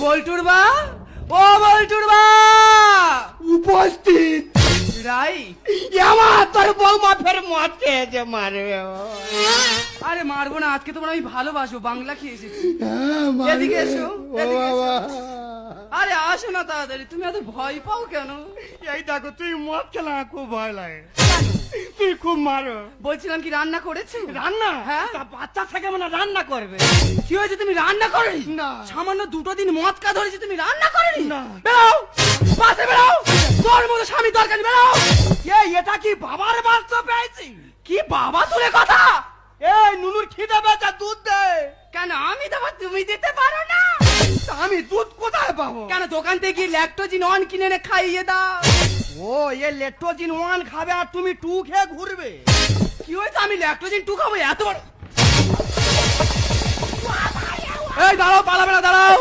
বল্টুর বা, ও বল্টুর বা উপস্থিত। রাই আমার তোর বৌমা ফের মদ খেয়েছে, মারবে। আরে মারবো না, আজকে তোমার আমি ভালোবাসবো, বাংলা খেয়ে এসেছি। হ্যাঁ, মারবে। এদিকে এসো, ও এদিকে এসো। বাবা। আরে আসো না তাড়াতাড়ি, তুমি এত ভয় পাও কেন? এই দেখো, তুই মদ খেলে আমার খুব ভয় লাগে। তুই খুব মারো। বলছিলাম কি রান্না করেছো? রান্না? হ্যাঁ। তা বাচ্চা থেকে মানে রান্না করবে? কি হয়েছে, তুমি রান্না করনি? না। সামান্য দুটো দিন মদ কা ধরেছি, তুমি রান্না করনি? না। বেরাও, পাশে বেরাও, তোর মতো স্বামী দরকার নেই, বেরাও। এটা কি বাবার বাচ্চা পেয়েছি? কি বাবা তুলে কথা? এই নুনুর খিদে পেয়েছে, দুধ দে। কেন আমি দেবো, তুমি দিতে পারো না? তা আমি দুধ কোথায় পাবো? কেন দোকান থেকে গিয়ে ল্যাকটোজিন অন কিনে এনে খাইয়ে দাও। ও, এ লেট্টোজিন 1 খাবে আর তুমি 2 খেয়ে ঘুরবে? কি হয়েছে, আমি ল্যাকটোজিন 2 খাবো এত বড়? এই দাঁড়াও, পালাবে না, দাঁড়াও।